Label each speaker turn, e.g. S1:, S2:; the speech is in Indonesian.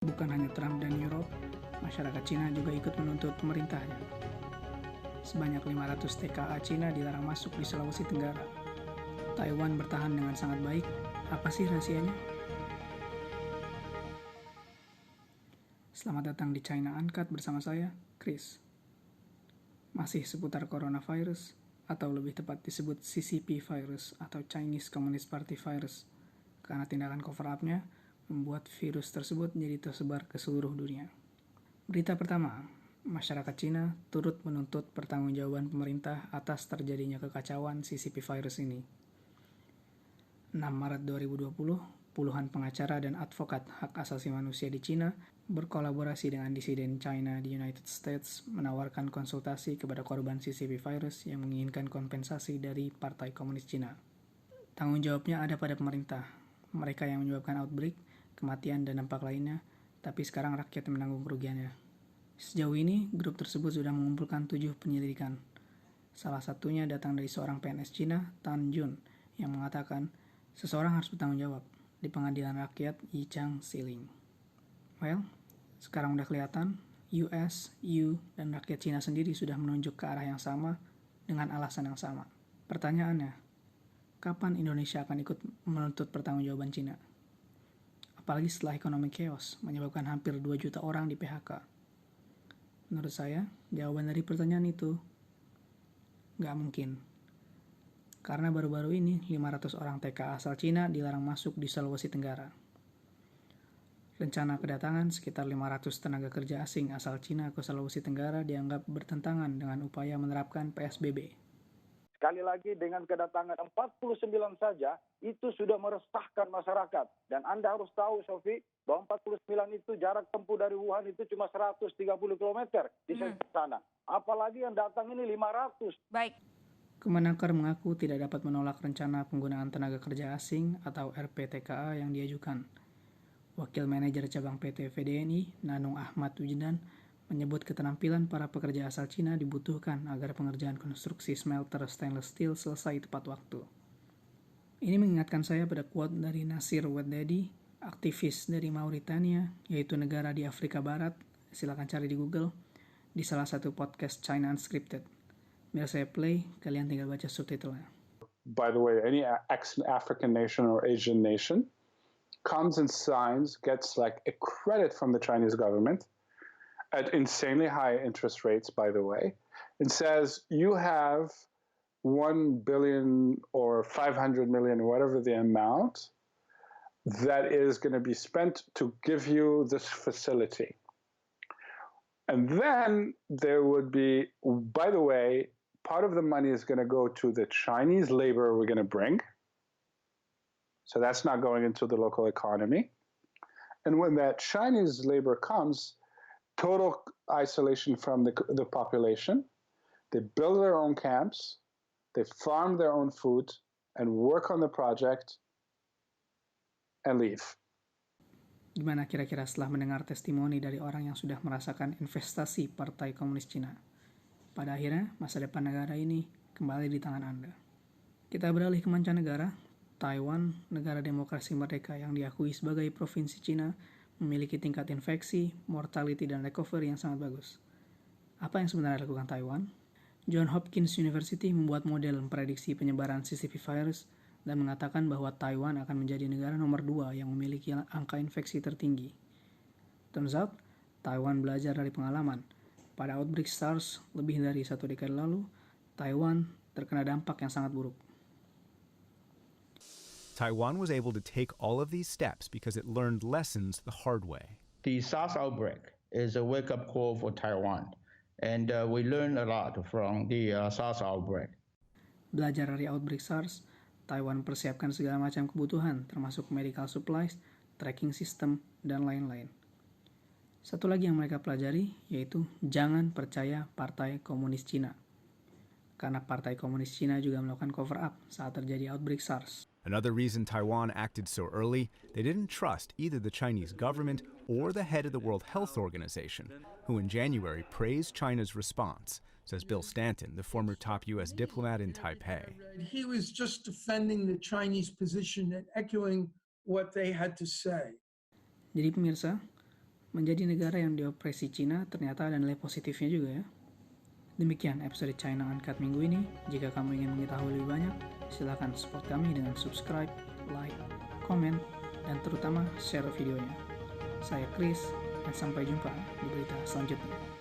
S1: Bukan hanya Trump dan Europe, masyarakat Cina juga ikut menuntut pemerintahnya. Sebanyak 500 TKA Cina dilarang masuk di Sulawesi Tenggara. Taiwan bertahan dengan sangat baik. Apa sih rahasianya? Selamat datang di China Uncut bersama saya, Chris. Masih seputar coronavirus, atau lebih tepat disebut CCP virus atau Chinese Communist Party virus, karena tindakan cover-up-nya membuat virus tersebut menjadi tersebar ke seluruh dunia. Berita pertama, masyarakat Cina turut menuntut pertanggungjawaban pemerintah atas terjadinya kekacauan CCP virus ini. 6 Maret 2020, puluhan pengacara dan advokat hak asasi manusia di Cina berkolaborasi dengan disiden China di United States menawarkan konsultasi kepada korban CCP virus yang menginginkan kompensasi dari Partai Komunis Cina. Tanggung jawabnya ada pada pemerintah, mereka yang menyebabkan outbreak, kematian, dan dampak lainnya, tapi sekarang rakyat yang menanggung kerugiannya. Sejauh ini, grup tersebut sudah mengumpulkan 7 penyelidikan. Salah satunya datang dari seorang PNS Cina, Tan Jun, yang mengatakan seseorang harus bertanggung jawab di pengadilan rakyat Yichang Xiling. Well, sekarang udah kelihatan, US, EU, dan rakyat Cina sendiri sudah menunjuk ke arah yang sama dengan alasan yang sama. Pertanyaannya, kapan Indonesia akan ikut menuntut pertanggungjawaban Cina? Apalagi setelah ekonomi chaos menyebabkan hampir 2 juta orang di PHK. Menurut saya, jawaban dari pertanyaan itu nggak mungkin. Karena baru-baru ini 500 orang TKA asal Cina dilarang masuk di Sulawesi Tenggara. Rencana kedatangan sekitar 500 tenaga kerja asing asal Cina ke Sulawesi Tenggara dianggap bertentangan dengan upaya menerapkan PSBB.
S2: Sekali lagi dengan kedatangan 49 saja, itu sudah meresahkan masyarakat. Dan Anda harus tahu, Sofi, bahwa 49 itu jarak tempuh dari Wuhan itu cuma 130 km di sana. Apalagi yang datang ini 500.
S3: Baik.
S1: Kemenaker mengaku tidak dapat menolak rencana penggunaan tenaga kerja asing atau RPTKA yang diajukan. Wakil Manajer Cabang PT VDNI, Nanung Ahmad Wujdan, menyebut keterampilan para pekerja asal Cina dibutuhkan agar pengerjaan konstruksi smelter stainless steel selesai tepat waktu. Ini mengingatkan saya pada quote dari Nasir Weddadi, aktivis dari Mauritania, yaitu negara di Afrika Barat, silakan cari di Google, di salah satu podcast China Unscripted. Biar saya play, kalian tinggal baca subtitlenya.
S4: By the way, any ex-African nation or Asian nation comes and signs, gets like a credit from the Chinese government at insanely high interest rates, by the way, and says you have 1 billion or 500 million, whatever the amount, that is going to be spent to give you this facility. And then there would be, by the way, part of the money is going to go to the Chinese labor we're going to bring. So that's not going into the local economy. And when that Chinese labor comes, total isolation from the population. They build their own camps. They farm their own food and work on the project and leave.
S1: Gimana kira-kira setelah mendengar testimoni dari orang yang sudah merasakan investasi Partai Komunis Cina? Pada akhirnya, masa depan negara ini kembali di tangan Anda. Kita beralih ke mancanegara. Taiwan, negara demokrasi merdeka yang diakui sebagai provinsi Cina, memiliki tingkat infeksi, mortality, dan recovery yang sangat bagus. Apa yang sebenarnya dilakukan Taiwan? Johns Hopkins University membuat model memprediksi penyebaran CCP virus dan mengatakan bahwa Taiwan akan menjadi negara nomor 2 yang memiliki angka infeksi tertinggi. Turns out, Taiwan belajar dari pengalaman. Pada outbreak SARS lebih dari 1 dekade lalu, Taiwan terkena dampak yang sangat buruk.
S5: Taiwan was able to take all of these steps because it learned lessons the hard way.
S6: The SARS outbreak is a wake-up call for Taiwan, and we learned a lot from the SARS outbreak.
S1: Belajar dari outbreak SARS, Taiwan persiapkan segala macam kebutuhan, termasuk medical supplies, tracking system, dan lain-lain. Satu lagi yang mereka pelajari, yaitu jangan percaya Partai Komunis Cina. Karena Partai Komunis Cina juga melakukan cover-up saat terjadi outbreak SARS.
S5: Another reason Taiwan acted so early, they didn't trust either the Chinese government or the head of the World Health Organization, who in January praised China's response, says Bill Stanton, the former top U.S. diplomat in Taipei.
S7: He was just defending the Chinese position and echoing what they had to say.
S1: Jadi pemirsa, Menjadi negara yang diopresi Cina ternyata ada nilai positifnya juga ya. Demikian episode China Uncut minggu ini. Jika kamu ingin mengetahui lebih banyak, silakan support kami dengan subscribe, like, komen, dan terutama share videonya. Saya Chris, dan sampai jumpa di berita selanjutnya.